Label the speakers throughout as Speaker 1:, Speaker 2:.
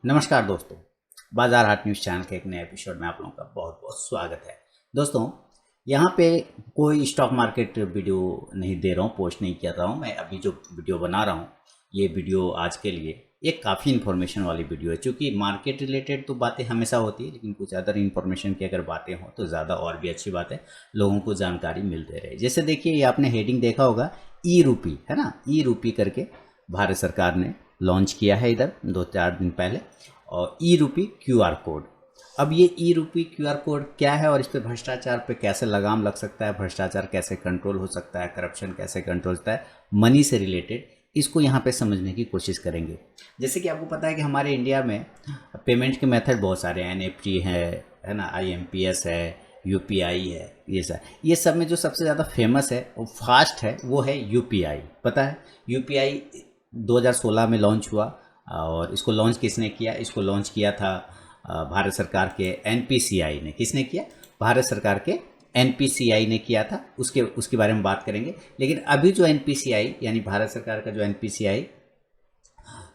Speaker 1: नमस्कार दोस्तों, बाजार हाट न्यूज़ चैनल के एक नए एपिसोड में आप लोगों का बहुत बहुत स्वागत है। दोस्तों, यहाँ पे कोई स्टॉक मार्केट वीडियो नहीं दे रहा हूँ, पोस्ट नहीं कर रहा हूँ। मैं अभी जो वीडियो बना रहा हूँ, ये वीडियो आज के लिए एक काफ़ी इन्फॉर्मेशन वाली वीडियो है। चूँकि मार्केट रिलेटेड तो बातें हमेशा होती है, लेकिन कुछ अदर इन्फॉर्मेशन की अगर बातें हों तो ज़्यादा और भी अच्छी बात है, लोगों को जानकारी मिलते रहे। जैसे देखिए, ये आपने हेडिंग देखा होगा, ई रूपी है ना, ई रूपी करके भारत सरकार ने लॉन्च किया है इधर 2-4 दिन पहले। और ई रूपी क्यूआर कोड। अब ये ई रूपी क्यूआर कोड क्या है और इस पे भ्रष्टाचार पे कैसे लगाम लग सकता है, भ्रष्टाचार कैसे कंट्रोल हो सकता है, करप्शन कैसे कंट्रोल होता है, मनी से रिलेटेड, इसको यहाँ पे समझने की कोशिश करेंगे। जैसे कि आपको पता है कि हमारे इंडिया में पेमेंट के मेथड बहुत सारे हैं। एनएफटी है ना, आईएमपीएस है, यूपीआई है, ये सब में जो सबसे ज़्यादा फेमस है और फास्ट है वो है यूपीआई। पता है, यूपीआई 2016 में लॉन्च हुआ। और इसको लॉन्च किसने किया? इसको लॉन्च किया था भारत सरकार के एनपीसीआई ने। किसने किया? भारत सरकार के एनपीसीआई ने किया था। उसके बारे में बात करेंगे। लेकिन अभी जो एनपीसीआई यानी भारत सरकार का जो एनपीसीआई,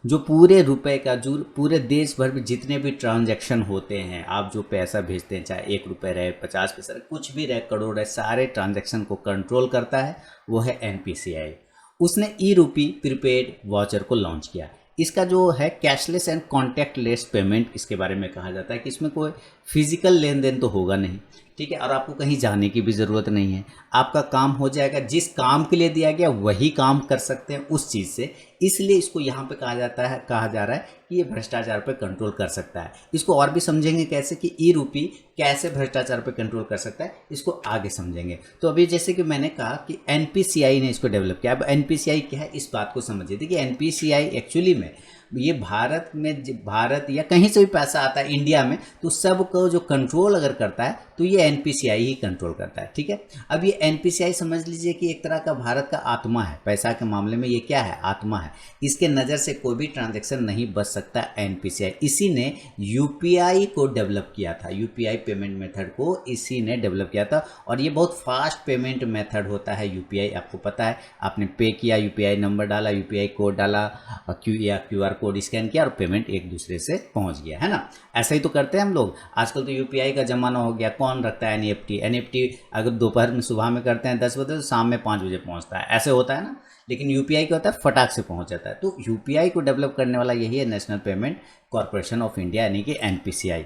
Speaker 1: जो पूरे रुपए का, जो पूरे देश भर में जितने भी ट्रांजैक्शन होते हैं, आप जो पैसा भेजते हैं, चाहे 1 रुपये रहे, 50 पैसा रहे, कुछ भी रहे, करोड़ रहे, सारे ट्रांजैक्शन को कंट्रोल करता है वो है एनपीसीआई। उसने ई रूपी प्रीपेड वाउचर को लॉन्च किया। इसका जो है कैशलेस एंड कॉन्टैक्टलेस पेमेंट, इसके बारे में कहा जाता है कि इसमें कोई फिजिकल लेन देन तो होगा नहीं, ठीक है, और आपको कहीं जाने की भी ज़रूरत नहीं है। आपका काम हो जाएगा, जिस काम के लिए दिया गया वही काम कर सकते हैं उस चीज़ से। इसलिए इसको यहाँ पे कहा जा रहा है कि ये भ्रष्टाचार पे कंट्रोल कर सकता है। इसको और भी समझेंगे कैसे कि ई रूपी कैसे भ्रष्टाचार पे कंट्रोल कर सकता है, इसको आगे समझेंगे। तो अभी जैसे कि मैंने कहा कि एनपीसीआई ने इसको डेवलप किया। अब एनपीसीआई क्या है, इस बात को समझिए। देखिए, एनपीसीआई एक्चुअली में ये भारत या कहीं से भी पैसा आता है इंडिया में, तो सबको जो कंट्रोल अगर करता है तो ये एनपीसीआई ही कंट्रोल करता है, ठीक है। अब ये एनपीसीआई समझ लीजिए कि एक तरह का भारत का आत्मा है। पैसा के मामले में ये क्या है? आत्मा है। इसके नज़र से कोई भी ट्रांजैक्शन नहीं बच सकता एनपीसीआई। इसी ने यूपीआई को डेवलप किया था, यूपीआई पेमेंट मेथड को इसी ने डेवलप किया था। और ये बहुत फास्ट पेमेंट मेथड होता है यूपीआई। आपको पता है, आपने पे किया, यूपीआई नंबर डाला, यूपीआई कोड डाला, क्यूआर कोड स्कैन किया और पेमेंट एक दूसरे से पहुंच गया, है ना। ऐसा ही तो करते हैं हम लोग। आजकल तो यूपीआई का ज़माना हो गया। कौन रखता है एनईएफटी? एनईएफटी अगर दोपहर में, सुबह में करते हैं 10 बजे, तो शाम में 5 बजे पहुंचता है, ऐसे होता है ना। लेकिन यूपीआई क्या होता है? फटाक से पहुंच जाता है। तो यूपीआई को डेवलप करने वाला यही है, national payment corporation of India यानी कि एनपीसीआई।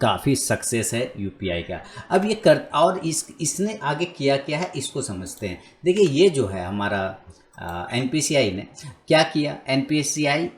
Speaker 1: काफ़ी सक्सेस है यूपीआई का। अब ये कर और इसने आगे किया क्या है, इसको समझते हैं। देखिए, ये जो है हमारा एनपीसीआई ने क्या किया, एनपीसीआई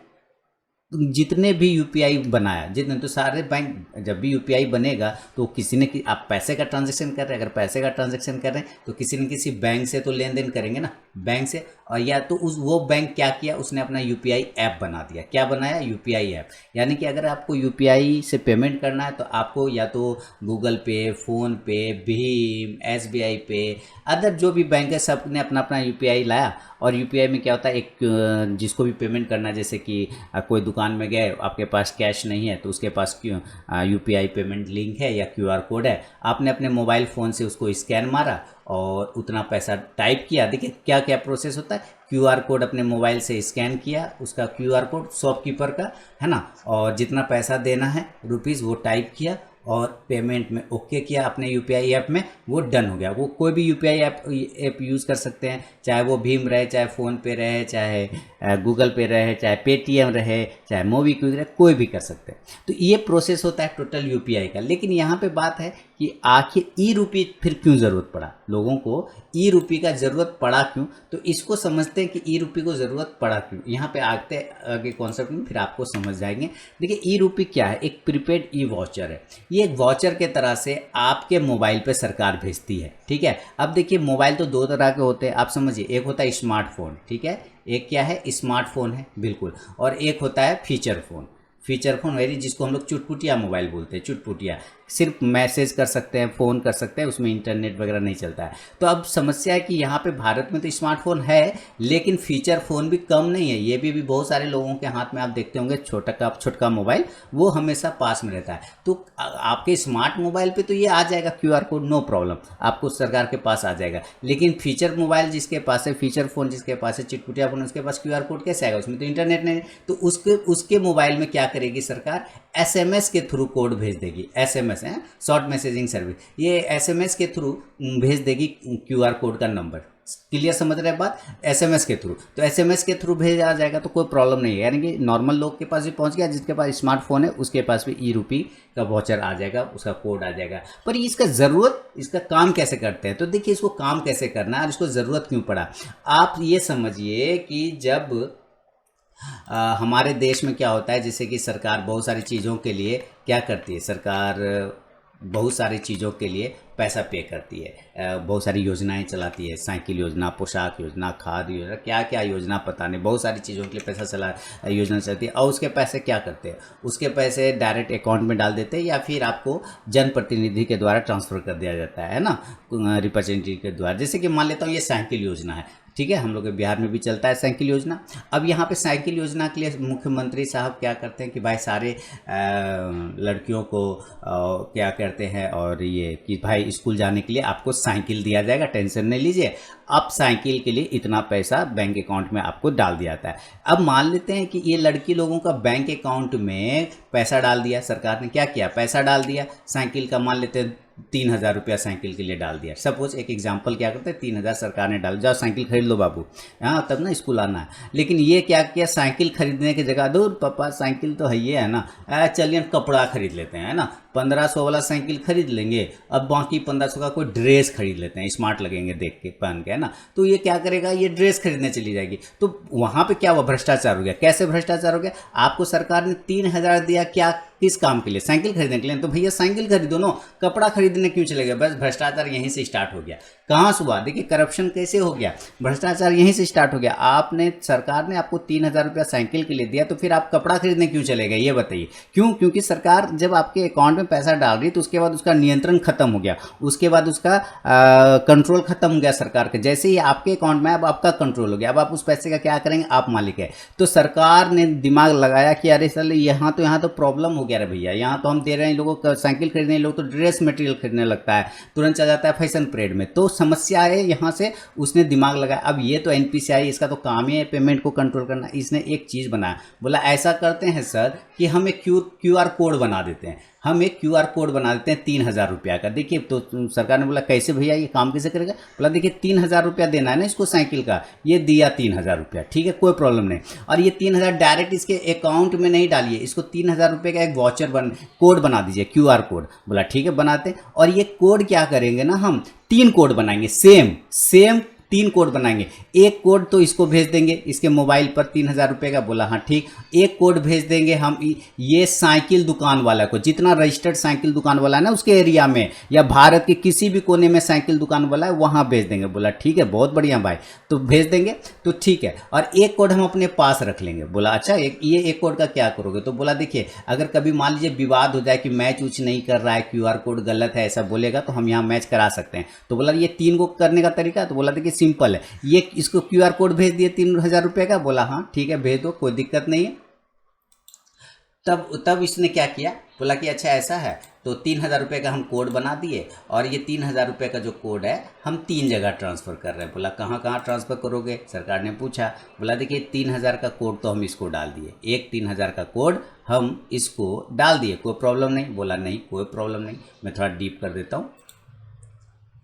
Speaker 1: जितने भी यूपीआई बनाया, जितने, तो सारे बैंक, जब भी यूपीआई बनेगा तो किसी ने आप पैसे का ट्रांजैक्शन कर रहे हैं, अगर पैसे का ट्रांजैक्शन कर रहे हैं तो किसी न किसी बैंक से तो लेन देन करेंगे ना, बैंक से। और या तो वो बैंक क्या किया, उसने अपना यूपीआई ऐप बना दिया। क्या बनाया? UPI app. यानी कि अगर आपको यूपीआई से पेमेंट करना है तो आपको या तो गूगल पे, फ़ोन पे, भीम, एसबीआई पे, अदर जो भी बैंक है, सब ने अपना अपना यूपीआई लाया। और यूपीआई में क्या होता है, एक जिसको भी पेमेंट करना है, जैसे कि कोई दुकान में गए, आपके पास कैश नहीं है तो उसके पास यूपीआई पेमेंट लिंक है या क्यूआर कोड है, आपने अपने मोबाइल फ़ोन से उसको स्कैन मारा और उतना पैसा टाइप किया। देखिए क्या क्या प्रोसेस होता है। क्यूआर कोड अपने मोबाइल से स्कैन किया, उसका क्यूआर कोड शॉपकीपर का, है ना, और जितना पैसा देना है रुपीज़ वो टाइप किया और पेमेंट में ओके किया अपने यूपीआई ऐप में, वो डन हो गया। वो कोई भी यूपीआई ऐप यूज़ कर सकते हैं, चाहे वो भीम रहे, चाहे फ़ोन पे रहे, चाहे गूगल पे रहे, चाहे पेटीएम रहे, चाहे मोबीक्विक रहे, कोई भी कर सकते हैं। तो ये प्रोसेस होता है टोटल यूपीआई का। लेकिन यहाँ पे बात है कि आखिर ई रूपी फिर क्यों ज़रूरत पड़ा लोगों को, ई रूपी का ज़रूरत पड़ा क्यों, तो इसको समझते हैं कि ई रूपी को ज़रूरत पड़ा क्यों। यहाँ पे आगे कॉन्सेप्ट में फिर आपको समझ जाएंगे। देखिए, ई रूपी क्या है? एक प्रीपेड ई वाउचर है। ये एक वाउचर के तरह से आपके मोबाइल पे सरकार भेजती है, ठीक है। अब देखिए, मोबाइल तो दो तरह के होते हैं, आप समझिए। एक होता है स्मार्टफोन, ठीक है, एक क्या है, स्मार्टफोन है, बिल्कुल। और एक होता है feature phone. Feature phone very, जिसको हम लोग चुटपुटिया मोबाइल बोलते हैं, चुटपुटिया। सिर्फ मैसेज कर सकते हैं, फ़ोन कर सकते हैं, उसमें इंटरनेट वगैरह नहीं चलता है। तो अब समस्या है कि यहाँ पे भारत में तो स्मार्टफोन है, लेकिन फीचर फ़ोन भी कम नहीं है। ये भी बहुत सारे लोगों के हाथ में आप देखते होंगे छोटा मोबाइल, वो हमेशा पास में रहता है। तो आपके स्मार्ट मोबाइल पे तो ये आ जाएगा QR कोड, नो प्रॉब्लम, आपको सरकार के पास आ जाएगा। लेकिन फीचर मोबाइल जिसके पास है, फीचर फ़ोन जिसके पास है, चिटपुटिया फ़ोन, उसके पास QR कोड कैसे आएगा? उसमें तो इंटरनेट नहीं। तो उसके मोबाइल में क्या करेगी सरकार? SMS के थ्रू कोड भेज देगी। SMS है शॉर्ट मैसेजिंग सर्विस, ये SMS के थ्रू भेज देगी QR कोड का नंबर। क्लियर समझ रहे हैं बात? SMS के थ्रू, तो SMS के थ्रू भेजा जाएगा तो कोई प्रॉब्लम नहीं है। यानी कि नॉर्मल लोग के पास भी पहुंच गया, जिसके पास स्मार्टफोन है उसके पास भी ई-रूपी का वाउचर आ जाएगा, उसका कोड आ जाएगा। पर इसका ज़रूरत, इसका काम कैसे करते हैं? तो देखिए, इसको काम कैसे करना है और इसको ज़रूरत क्यों पड़ा। आप ये समझिए कि जब हमारे देश में क्या होता है, जैसे कि सरकार बहुत सारी चीज़ों के लिए क्या करती है, सरकार बहुत सारी चीज़ों के लिए पैसा पे करती है, बहुत सारी योजनाएं चलाती है, साइकिल योजना, पोशाक योजना, खाद योजना, क्या क्या योजना पता नहीं, बहुत सारी चीज़ों के लिए पैसा योजना चलती है। और उसके पैसे क्या करते हैं? उसके पैसे डायरेक्ट अकाउंट में डाल देते हैं या फिर आपको जनप्रतिनिधि के द्वारा ट्रांसफ़र कर दिया जाता है ना, रिप्रेजेंटेटिव के द्वारा। जैसे कि मान लेता हूँ ये साइकिल योजना है, ठीक है, हम लोग के बिहार में भी चलता है साइकिल योजना। अब यहाँ पे साइकिल योजना के लिए मुख्यमंत्री साहब क्या करते हैं कि भाई सारे लड़कियों को क्या करते हैं, और ये कि भाई स्कूल जाने के लिए आपको साइकिल दिया जाएगा, टेंशन नहीं लीजिए, अब साइकिल के लिए इतना पैसा बैंक अकाउंट में आपको डाल दिया जाता है। अब मान लेते हैं कि ये लड़की लोगों का बैंक अकाउंट में पैसा डाल दिया, सरकार ने क्या किया, पैसा डाल दिया साइकिल का, मान लेते हैं 3,000 रुपया साइकिल के लिए डाल दिया। सपोज एक एग्जांपल क्या करते हैं, 3,000 सरकार ने डाल, जाओ साइकिल खरीद लो बाबू, हाँ तब ना स्कूल आना है। लेकिन ये क्या किया, साइकिल खरीदने की जगह, दो पापा साइकिल तो है ही है ना, चलिए कपड़ा खरीद लेते हैं, है ना, 1500 वाला साइकिल खरीद लेंगे, अब बाकी 1500 का कोई ड्रेस खरीद लेते हैं, स्मार्ट लगेंगे देख के पहन के, है ना। तो ये क्या करेगा, ये ड्रेस खरीदने चली जाएगी। तो वहाँ पे क्या हुआ, भ्रष्टाचार हो गया। कैसे भ्रष्टाचार हो गया? आपको सरकार ने 3,000 दिया, क्या, किस काम के लिए? साइकिल खरीदने के लिए। तो भैया साइकिल खरीदो ना, कपड़ा खरीदने क्यों चले गए? बस भ्रष्टाचार यहीं से स्टार्ट हो गया। कहाँ से हुआ? देखिए करप्शन कैसे हो गया, भ्रष्टाचार यहीं से स्टार्ट हो गया। आपने, सरकार ने आपको 3,000 रुपया साइकिल के लिए दिया, तो फिर आप कपड़ा खरीदने क्यों चले गए, ये बताइए क्यों? क्योंकि सरकार जब आपके अकाउंट में पैसा डाल रही तो उसके बाद उसका नियंत्रण खत्म हो गया, उसके बाद उसका कंट्रोल खत्म हो गया सरकार का। जैसे ही आपके अकाउंट में अब आपका कंट्रोल हो गया, अब आप उस पैसे का क्या करेंगे, आप मालिक है। तो सरकार ने दिमाग लगाया कि अरे सर यहाँ तो प्रॉब्लम हो गया रे भैया, यहाँ तो हम दे रहे हैं लोगों को साइकिल खरीदने, लोग तो ड्रेस मटेरियल खरीदने लगता है, तुरंत चला जाता है फैशन परेड में। तो समस्या है यहाँ से, उसने दिमाग लगाया। अब ये तो NPCI, इसका तो काम ही है पेमेंट को कंट्रोल करना। इसने एक चीज़ बनाया, बोला ऐसा करते हैं सर कि हम एक QR कोड बना देते हैं, हम एक QR कोड बना देते हैं 3,000 रुपया का। देखिए तो सरकार ने बोला कैसे भैया, ये काम कैसे करेगा? बोला देखिए 3,000 रुपया देना है ना इसको साइकिल का, ये दिया 3,000 रुपया, ठीक है कोई प्रॉब्लम नहीं। और ये 3,000 डायरेक्ट इसके अकाउंट में नहीं डालिए, इसको 3,000 रुपये का एक वाउचर कोड बना दीजिए, QR कोड। बोला ठीक है बनाते। और ये कोड क्या करेंगे ना, हम 3 कोड बनाएंगे, सेम 3 कोड बनाएंगे। एक कोड तो इसको भेज देंगे इसके मोबाइल पर 3,000 रुपये का। बोला हाँ ठीक। एक कोड भेज देंगे हम ये साइकिल दुकान वाला को, जितना रजिस्टर्ड साइकिल दुकान वाला है ना उसके एरिया में, या भारत के किसी भी कोने में साइकिल दुकान वाला है, वहाँ भेज देंगे। बोला ठीक है बहुत बढ़िया भाई, तो भेज देंगे तो ठीक है। और एक कोड हम अपने पास रख लेंगे। बोला अच्छा ये एक कोड का क्या करोगे? तो बोला देखिए अगर कभी मान लीजिए विवाद हो जाए कि मैच उच नहीं कर रहा है, QR कोड गलत है ऐसा बोलेगा, तो हम यहाँ मैच करा सकते हैं। तो बोला ये 3 को करने का तरीका, तो बोला देखिए सिंपल है, ये इसको QR कोड भेज दिए 3,000 रुपये का। बोला हाँ ठीक है भेज दो, कोई दिक्कत नहीं है। तब इसने क्या किया, बोला कि अच्छा ऐसा है, तो 3,000 रुपये का हम कोड बना दिए, और ये 3,000 रुपये का जो कोड है हम 3 जगह ट्रांसफ़र कर रहे हैं। बोला कहाँ कहाँ ट्रांसफ़र करोगे? सरकार ने पूछा। बोला देखिए 3,000 का कोड तो हम इसको डाल दिए, एक 3,000 का कोड हम इसको डाल दिए, कोई प्रॉब्लम नहीं। बोला नहीं कोई प्रॉब्लम नहीं, मैं थोड़ा डीप कर देता हूँ।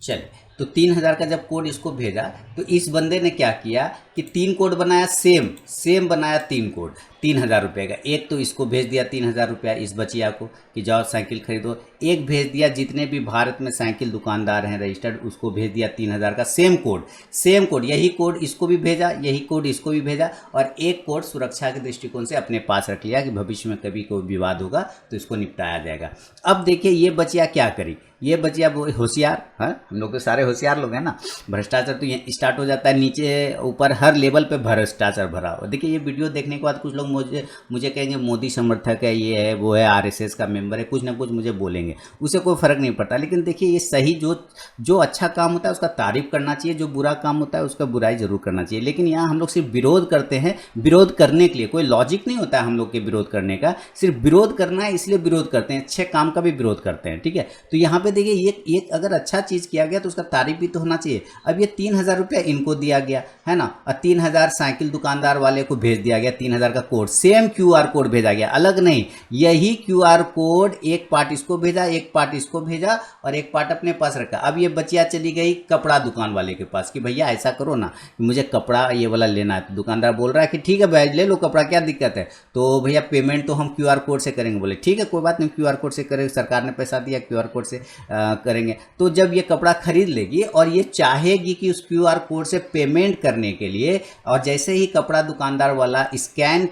Speaker 1: चलिए तो 3,000 का जब कोड इसको भेजा, तो इस बंदे ने क्या किया कि 3 कोड बनाया, सेम बनाया 3 कोड 3,000 रुपये का। एक तो इसको भेज दिया 3,000 रुपया इस बचिया को कि जाओ साइकिल खरीदो। एक भेज दिया जितने भी भारत में साइकिल दुकानदार हैं रजिस्टर्ड, उसको भेज दिया 3,000 का सेम कोड। यही कोड इसको भी भेजा, यही कोड इसको भी भेजा, और एक कोड सुरक्षा के दृष्टिकोण से अपने पास रख लिया कि भविष्य में कभी कोई विवाद होगा तो इसको निपटाया जाएगा। अब देखिए ये बचिया क्या करी, ये बचिया होशियार, हाँ हम लोग तो सारे होशियार लोग हैं ना, भ्रष्टाचार तो ये स्टार्ट हो जाता है नीचे ऊपर, हर लेवल पे भ्रष्टाचार भरा हुआ। देखिए ये वीडियो देखने के बाद कुछ लोग मुझे कहेंगे मोदी समर्थक है, ये है वो है, आरएसएस का मेंबर है, कुछ ना कुछ मुझे बोलेंगे, उससे कोई फर्क नहीं पड़ता। लेकिन देखिए ये सही जो अच्छा काम होता है उसका तारीफ करना चाहिए, जो बुरा काम होता है उसका बुराई जरूर करना चाहिए। लेकिन यहाँ हम लोग सिर्फ विरोध करते हैं विरोध करने के लिए, कोई लॉजिक नहीं होता है हम लोग के विरोध करने का, सिर्फ विरोध करना है इसलिए विरोध करते हैं, अच्छे काम का भी विरोध करते हैं, ठीक है। तो यहाँ पे देखिए ये अगर अच्छा चीज किया गया तो उसका तारीफ भी तो होना चाहिए। अब ये 3,000 रुपया इनको दिया गया है ना, और 3,000 साइकिल दुकानदार वाले को भेज दिया गया, 3,000 का कोड, सेम QR कोड भेजा गया, अलग नहीं, यही QR कोड एक पार्ट इसको भेजा, एक पार्ट इसको भेजा और एक पार्ट अपने पास रखा। अब ये बचिया चली गई कपड़ा दुकान वाले के पास कि भैया ऐसा करो ना, मुझे कपड़ा ये वाला लेना है। तो दुकानदार बोल रहा है कि ठीक है भाई ले लो कपड़ा, क्या दिक्कत है। तो भैया पेमेंट तो हम QR कोड से करेंगे। बोले ठीक है कोई बात नहीं, QR कोड से करेंगे, सरकार ने पैसा दिया, QR कोड से करेंगे। तो जब ये कपड़ा खरीद लेगी और ये चाहेगी कि उस QR कोड से पेमेंट करने के लिए, और जैसे ही कपड़ा दुकानदार वाला स्कैन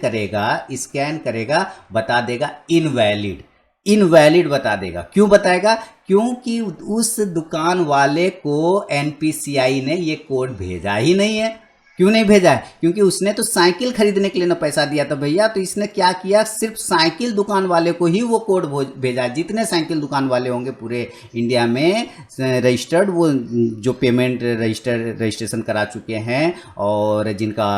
Speaker 1: करेगा बता देगा इनवैलिड बता देगा। क्यों बताएगा? क्योंकि उस दुकान वाले को NPCI ने ये कोड भेजा ही नहीं है। क्यों नहीं भेजा है? क्योंकि उसने तो साइकिल खरीदने के लिए ना पैसा दिया था भैया, तो इसने क्या किया, सिर्फ साइकिल दुकान वाले को ही वो कोड भेजा। जितने साइकिल दुकान वाले होंगे पूरे इंडिया में रजिस्टर्ड, वो जो पेमेंट रजिस्ट्रेशन करा चुके हैं और जिनका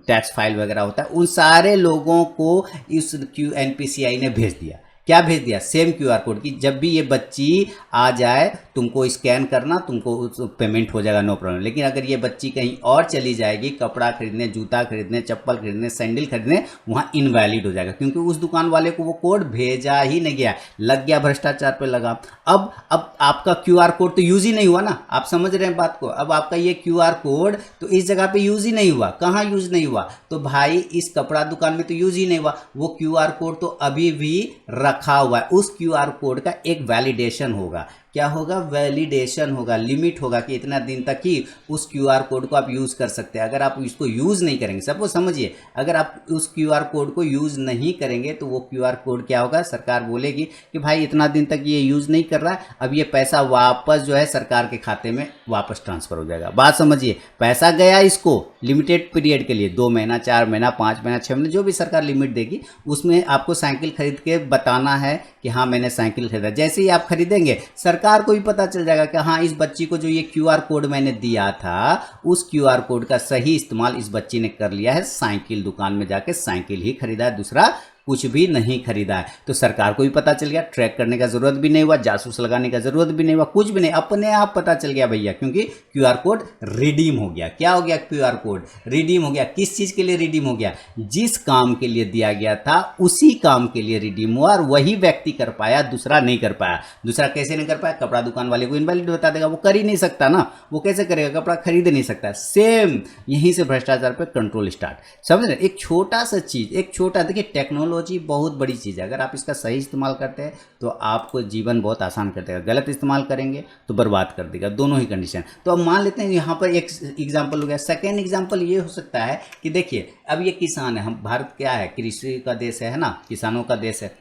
Speaker 1: टैक्स फाइल वगैरह होता है, उन सारे लोगों को इस NPCI ने भेज दिया। क्या भेज दिया? सेम QR कोड की जब भी ये बच्ची आ जाए तुमको स्कैन करना, तुमको पेमेंट हो जाएगा, नो प्रॉब्लम। लेकिन अगर ये बच्ची कहीं और चली जाएगी कपड़ा खरीदने, जूता खरीदने, चप्पल खरीदने, सैंडल खरीदने, वहाँ इनवैलिड हो जाएगा, क्योंकि उस दुकान वाले को वो कोड भेजा ही नहीं गया। लग गया भ्रष्टाचार पे लगा। अब आपका QR कोड तो यूज ही नहीं हुआ ना, आप समझ रहे हैं बात को। अब आपका ये QR कोड तो इस जगह पे यूज ही नहीं हुआ। कहाँ यूज नहीं हुआ? तो भाई इस कपड़ा दुकान में तो यूज ही नहीं हुआ। वो QR कोड तो अभी भी रखा हुआ है। उस QR कोड का एक वैलिडेशन होगा। क्या होगा? वैलिडेशन होगा, लिमिट होगा कि इतना दिन तक ही उस QR कोड को आप यूज़ कर सकते हैं। अगर आप इसको यूज़ नहीं करेंगे, सबको समझिए, अगर आप उस QR कोड को यूज़ नहीं करेंगे तो वो QR कोड क्या होगा, सरकार बोलेगी कि भाई इतना दिन तक ये यूज़ नहीं कर रहा है, अब ये पैसा वापस जो है सरकार के खाते में वापस ट्रांसफ़र हो जाएगा। बात समझिए, पैसा गया इसको लिमिटेड पीरियड के लिए, 2 महीना, 4 महीना, 5 महीना, 6 महीने, जो भी सरकार लिमिट देगी, उसमें आपको साइकिल खरीद के बताना है कि हाँ मैंने साइकिल खरीदा। जैसे ही आप खरीदेंगे सरकार को भी पता चल जाएगा कि हाँ इस बच्ची को जो ये QR कोड मैंने दिया था, उस QR कोड का सही इस्तेमाल इस बच्ची ने कर लिया है, साइकिल दुकान में जाके साइकिल ही खरीदा है, दूसरा कुछ भी नहीं खरीदा है। तो सरकार को भी पता चल गया, ट्रैक करने का जरूरत भी नहीं हुआ, जासूस लगाने का जरूरत भी नहीं हुआ, कुछ भी नहीं, अपने आप पता चल गया भैया, क्योंकि QR कोड रिडीम हो गया। क्या हो गया? QR कोड रिडीम हो गया। किस चीज के लिए रिडीम हो गया? जिस काम के लिए दिया गया था उसी काम के लिए रिडीम हुआ, और वही व्यक्ति कर पाया, दूसरा नहीं कर पाया। दूसरा कैसे नहीं कर पाया? कपड़ा दुकान वाले को इनवैलिड बता देगा, वो कर ही नहीं सकता ना, वो कैसे करेगा, कपड़ा खरीद नहीं सकता। सेम यहीं से भ्रष्टाचार पर कंट्रोल स्टार्ट। समझ रहे? एक छोटा सा चीज, एक छोटा, देखिए टेक्नोलॉजी बहुत बड़ी चीज़ है। अगर आप इसका सही इस्तेमाल करते हैं तो आपको जीवन बहुत आसान कर देगा, गलत इस्तेमाल करेंगे तो बर्बाद कर देगा, दोनों ही कंडीशन। तो अब मान लेते हैं यहाँ पर एक एग्जाम्पल हो गया। सेकेंड एग्जाम्पल ये हो सकता है कि देखिए अब ये किसान है, हम भारत क्या है, कृषि का देश है ना, किसानों का देश है,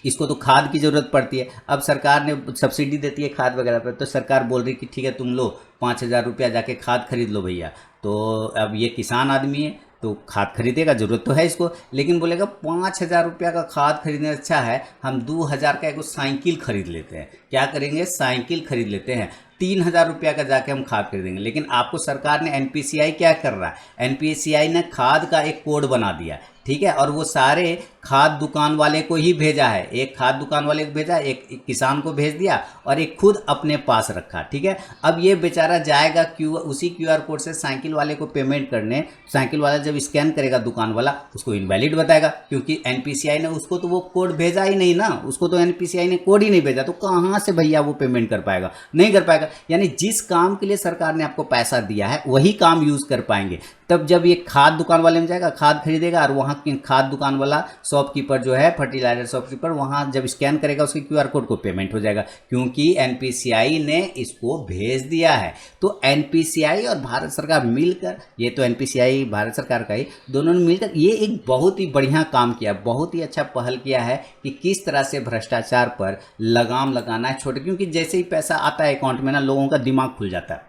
Speaker 1: इसको तो खाद की जरूरत पड़ती है। अब सरकार ने सब्सिडी देती है खाद वगैरह पर, तो सरकार बोल रही कि ठीक है तुम लो 5,000 रुपया जाके खाद खरीद लो भैया। तो अब ये किसान आदमी है तो खाद खरीदेगा, जरूरत तो है इसको, लेकिन बोलेगा 5,000 रुपया का खाद खरीदने अच्छा है हम 2,000 का एक साइकिल खरीद लेते हैं। क्या करेंगे? साइकिल खरीद लेते हैं, 3,000 रुपया का जाके हम खाद खरीदेंगे। लेकिन आपको सरकार ने NPCI क्या कर रहा है, NPCI ने खाद का एक कोड बना दिया, ठीक है, और वो सारे खाद दुकान वाले को ही भेजा है। एक खाद दुकान वाले को भेजा, एक किसान को भेज दिया और एक खुद अपने पास रखा, ठीक है। अब ये बेचारा जाएगा उसी QR कोड से साइकिल वाले को पेमेंट करने, साइकिल वाला जब स्कैन करेगा दुकान वाला, उसको इनवैलिड बताएगा, क्योंकि NPCI ने उसको तो वो कोड भेजा ही नहीं ना, उसको तो NPCI ने कोड ही नहीं भेजा, तो कहाँ से भैया वो पेमेंट कर पाएगा? नहीं कर पाएगा। यानी जिस काम के लिए सरकार ने आपको पैसा दिया है वही काम यूज कर पाएंगे। तब जब ये खाद दुकान वाले में जाएगा, खाद खरीदेगा, और वहाँ की खाद दुकान वाला शॉपकीपर जो है, फर्टिलाइजर शॉपकीपर, वहाँ जब स्कैन करेगा उसके क्यूआर कोड को पेमेंट हो जाएगा, क्योंकि एनपीसीआई ने इसको भेज दिया है। तो एनपीसीआई और भारत सरकार मिलकर, ये तो एनपीसीआई भारत सरकार का ही, दोनों ने मिलकर ये एक बहुत ही बढ़िया काम किया, बहुत ही अच्छा पहल किया है कि किस तरह से भ्रष्टाचार पर लगाम लगाना है छोटे, क्योंकि जैसे ही पैसा आता है अकाउंट में ना, लोगों का दिमाग खुल जाता है,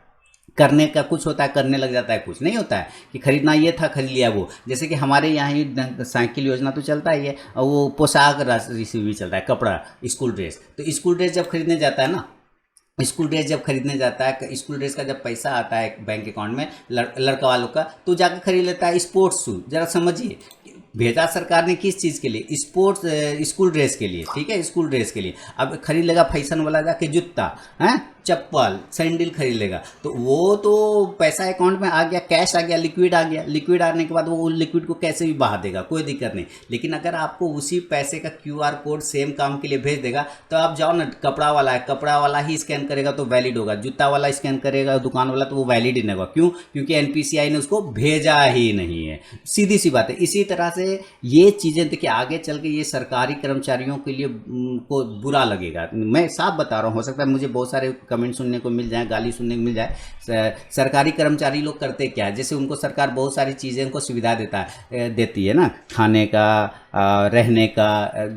Speaker 1: करने का कुछ होता है, करने लग जाता है, कुछ नहीं होता है कि खरीदना ये था खरीद लिया वो। जैसे कि हमारे यहाँ ही साइकिल योजना तो चलता ही है, और वो पोशाक राशि भी चलता है, कपड़ा, स्कूल ड्रेस। तो स्कूल ड्रेस जब खरीदने जाता है ना, स्कूल ड्रेस जब खरीदने जाता है, स्कूल ड्रेस का जब पैसा आता है बैंक अकाउंट में लड़का वालों का, तो जाकर खरीद लेता है स्पोर्ट्स शूज। जरा समझिए, भेजा सरकार ने किस चीज़ के लिए? स्पोर्ट्स स्कूल ड्रेस के लिए, ठीक है, स्कूल ड्रेस के लिए। अब खरीद लेगा फैशन वाला जाके जूता, हैं, चप्पल, सैंडल खरीद लेगा, तो वो तो पैसा अकाउंट में आ गया, कैश आ गया, लिक्विड आ गया। लिक्विड आने के बाद वो लिक्विड को कैसे भी बहा देगा, कोई दिक्कत नहीं। लेकिन अगर आपको उसी पैसे का क्यूआर कोड सेम काम के लिए भेज देगा, तो आप जाओ ना, कपड़ा वाला है, कपड़ा वाला ही स्कैन करेगा तो वैलिड होगा, जूता वाला स्कैन करेगा दुकान वाला तो वो वैलिड ही नहीं होगा। क्यों? क्योंकि एनपीसीआई ने उसको भेजा ही नहीं है। सीधी सी बात है। इसी तरह से ये चीज़ें देखिए, आगे चल के ये सरकारी कर्मचारियों के लिए को बुरा लगेगा। मैं साफ बता रहा हूँ, हो सकता है मुझे बहुत सारे कमेंट सुनने को मिल जाए, गाली सुनने को मिल जाए। सरकारी कर्मचारी लोग करते क्या है, जैसे उनको सरकार बहुत सारी चीज़ें उनको सुविधा देती है ना, खाने का, रहने का,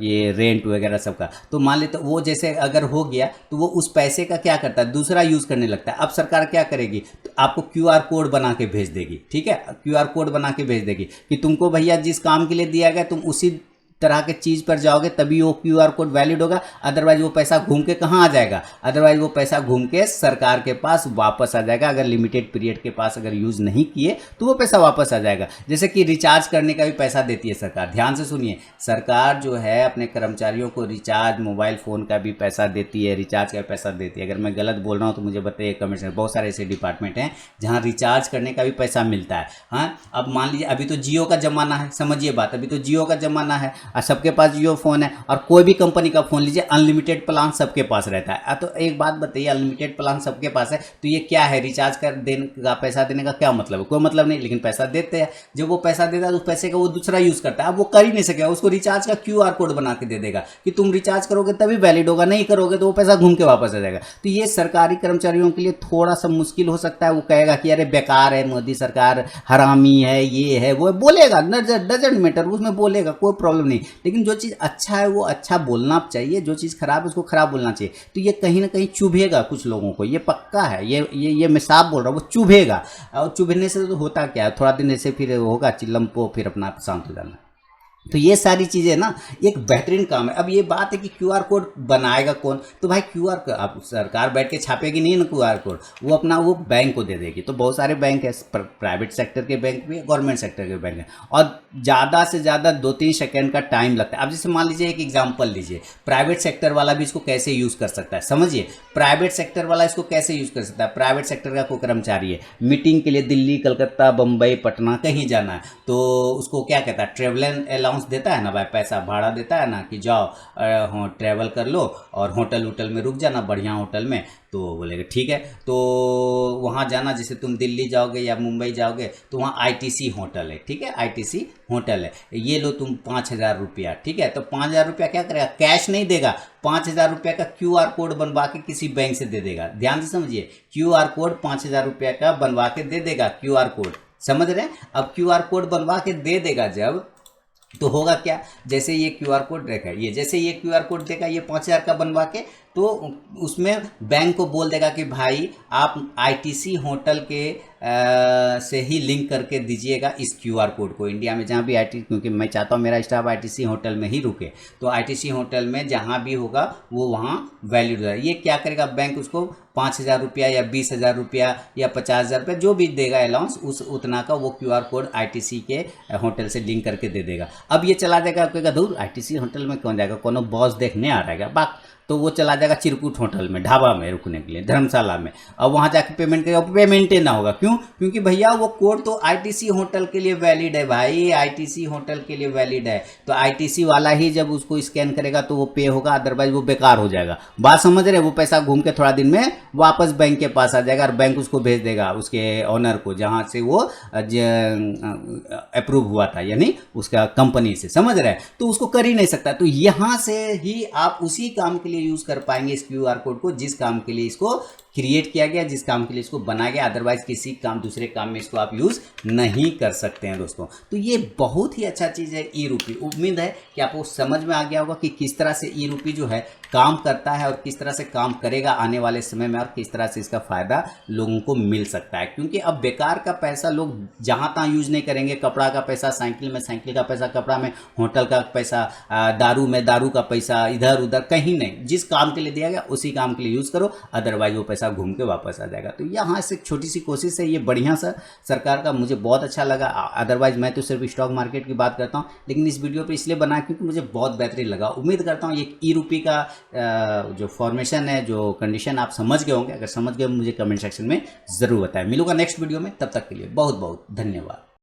Speaker 1: ये रेंट वगैरह सबका। तो मान लेते वो जैसे अगर हो गया तो वो उस पैसे का क्या करता है, दूसरा यूज़ करने लगता है। अब सरकार क्या करेगी, तो आपको क्यूआर कोड बना के भेज देगी, ठीक है, क्यूआर कोड बना के भेज देगी कि तुमको भैया जिस काम के लिए दिया गया तुम उसी तरह के चीज़ पर जाओगे तभी वो क्यूआर कोड वैलिड होगा, अदरवाइज वो पैसा घूम के कहाँ आ जाएगा, अदरवाइज वो पैसा घूम के सरकार के पास वापस आ जाएगा। अगर लिमिटेड पीरियड के पास अगर यूज़ नहीं किए तो वो पैसा वापस आ जाएगा। जैसे कि रिचार्ज करने का भी पैसा देती है सरकार, ध्यान से सुनिए, सरकार जो है अपने कर्मचारियों को रिचार्ज, मोबाइल फ़ोन का भी पैसा देती है, रिचार्ज का पैसा देती है। अगर मैं गलत बोल रहा हूँ तो मुझे बताइए कमेंट्स में। बहुत सारे ऐसे डिपार्टमेंट हैं जहाँ रिचार्ज करने का भी पैसा मिलता है। हाँ, अब मान लीजिए अभी तो जियो का ज़माना है, समझिए बात, अभी तो जियो का ज़माना है और सबके पास जियो फ़ोन है, और कोई भी कंपनी का फ़ोन लीजिए, अनलिमिटेड प्लान सबके पास रहता है। तो एक बात बताइए, अनलिमिटेड प्लान सबके पास है तो ये क्या है, रिचार्ज कर देने का पैसा देने का क्या मतलब है? कोई मतलब नहीं, लेकिन पैसा देते हैं। जब वो पैसा देता है तो उस पैसे का वो दूसरा यूज़ करता है। अब वो कर ही नहीं सकेगा, उसको रिचार्ज का क्यूआर कोड बना के दे देगा कि तुम रिचार्ज करोगे तभी वैलिड होगा, नहीं करोगे तो वो पैसा घूम के वापस आ जाएगा। तो ये सरकारी कर्मचारियों के लिए थोड़ा सा मुश्किल हो सकता है। वो कहेगा कि अरे बेकार है, मोदी सरकार हरामी है, ये है वो है, बोलेगा, डजेंट मैटर, उसमें बोलेगा, कोई प्रॉब्लम नहीं। लेकिन जो चीज़ अच्छा है वो अच्छा बोलना चाहिए, जो चीज़ खराब है उसको खराब बोलना चाहिए। तो ये कहीं ना कहीं चुभेगा कुछ लोगों को, ये पक्का है, ये मैं साफ बोल रहा हूँ, वो चुभेगा। और चुभने से तो होता क्या है, थोड़ा दिन ऐसे फिर होगा चिल्लम फिर अपना शांत हो जाना। तो ये सारी चीज़ें ना एक बेहतरीन काम है। अब ये बात है कि क्यूआर कोड बनाएगा कौन, तो भाई क्यूआर अब सरकार बैठ के छापेगी नहीं ना क्यूआर कोड, वो अपना वो बैंक को दे देगी। तो बहुत सारे बैंक है, प्राइवेट सेक्टर के बैंक भी है, गवर्नमेंट सेक्टर के बैंक है, और ज़्यादा से ज़्यादा 2-3 सेकंड का टाइम लगता है। अब जैसे मान लीजिए एक एग्जाम्पल लीजिए, प्राइवेट सेक्टर वाला भी इसको कैसे यूज़ कर सकता है, समझिए, प्राइवेट सेक्टर वाला इसको कैसे यूज़ कर सकता है। प्राइवेट सेक्टर का कोई कर्मचारी है, मीटिंग के लिए दिल्ली, कलकत्ता, बम्बई, पटना कहीं जाना है, तो उसको क्या कहता है, ट्रेवल देता है ना भाई, पैसा भाड़ा देता है ना कि जाओ ट्रैवल कर लो और होटल में रुक जाना, बढ़िया होटल में। तो बोलेगा ठीक है, तो वहाँ जाना, जैसे तुम दिल्ली जाओगे या मुंबई जाओगे तो वहाँ आईटीसी होटल है, ठीक है, आईटीसी होटल है, ये लो तुम 5,000 रुपया, ठीक है। तो 5,000 रुपया क्या करेगा, कैश नहीं देगा, 5,000 रुपया का क्यूआर कोड बनवा के किसी बैंक से दे देगा। ध्यान से समझिए, क्यूआर कोड 5,000 रुपया का बनवा के दे देगा, क्यूआर कोड, समझ रहे हैं। अब क्यूआर कोड बनवा के दे देगा जब, तो होगा क्या, जैसे ये क्यूआर कोड देगा, ये जैसे ये क्यूआर कोड देगा ये 5,000 का बनवा के, तो उसमें बैंक को बोल देगा कि भाई आप आईटीसी होटल के से ही लिंक करके दीजिएगा इस क्यूआर कोड को। इंडिया में जहाँ भी क्योंकि मैं चाहता हूँ मेरा स्टाफ आईटीसी होटल में ही रुके, तो आईटीसी होटल में जहाँ भी होगा वो वहाँ वैलिड हो जाएगा। ये क्या करेगा, बैंक उसको 5,000 रुपया या 20,000 रुपया या 50,000 रुपया जो भी देगा अलाउंस, उस उतना का वो क्यूआर कोड आईटीसी के होटल से लिंक करके दे देगा। अब ये चला जाएगा, कहेगा दूर आईटीसी होटल में कौन जाएगा, कोनो बॉस देखने आ रहेगा, बाक, तो वो चला जाएगा चिरकुट होटल में, ढाबा में रुकने के लिए, धर्मशाला में, और वहाँ जाके पेमेंट करेगा, पेमेंट ही ना होगा। क्यों? क्योंकि भैया वो कोड तो आईटीसी होटल के लिए वैलिड है भाई, आईटीसी होटल के लिए वैलिड है। तो आईटीसी वाला ही जब उसको स्कैन करेगा तो वो पे होगा, अदरवाइज वो बेकार हो जाएगा। बात समझ रहे? वो पैसा घूम के थोड़ा दिन में वापस बैंक के पास आ जाएगा और बैंक उसको भेज देगा उसके ऑनर को, जहाँ से वो अप्रूव हुआ था, यानी उसका कंपनी से। समझ रहे हैं? तो उसको कर ही नहीं सकता। तो यहाँ से ही आप उसी काम के लिए यूज कर पाएंगे इस क्यूआर कोड को जिस काम के लिए इसको क्रिएट किया गया, जिस काम के लिए इसको बनाया गया। अदरवाइज किसी काम, दूसरे काम में इसको आप यूज नहीं कर सकते हैं दोस्तों। तो ये बहुत ही अच्छा चीज है ई रूपी। उम्मीद है कि आपको समझ में आ गया होगा कि किस तरह से ई रूपी जो है काम करता है और किस तरह से काम करेगा आने वाले समय में, और किस तरह से इसका फायदा लोगों को मिल सकता है। क्योंकि अब बेकार का पैसा लोग जहां तहां यूज नहीं करेंगे। कपड़ा का पैसा साइकिल में, साइकिल का पैसा कपड़ा में, होटल का पैसा दारू में, दारू का पैसा इधर उधर कहीं नहीं। जिस काम के लिए दिया गया उसी काम के लिए यूज करो, अदरवाइज वो पैसा घूम के वापस आ जाएगा। तो यहाँ से छोटी सी कोशिश है, ये बढ़िया सा सरकार का, मुझे बहुत अच्छा लगा। अदरवाइज मैं तो सिर्फ स्टॉक मार्केट की बात करता हूँ, लेकिन इस वीडियो पे इसलिए बनाया क्योंकि मुझे बहुत बेहतरीन लगा। उम्मीद करता हूँ ये ई रूपी का जो फॉर्मेशन है, जो कंडीशन, आप समझ गए होंगे। अगर समझ गए मुझे कमेंट सेक्शन में ज़रूर बताएं। मिलूंगा नेक्स्ट वीडियो में, तब तक के लिए बहुत बहुत धन्यवाद।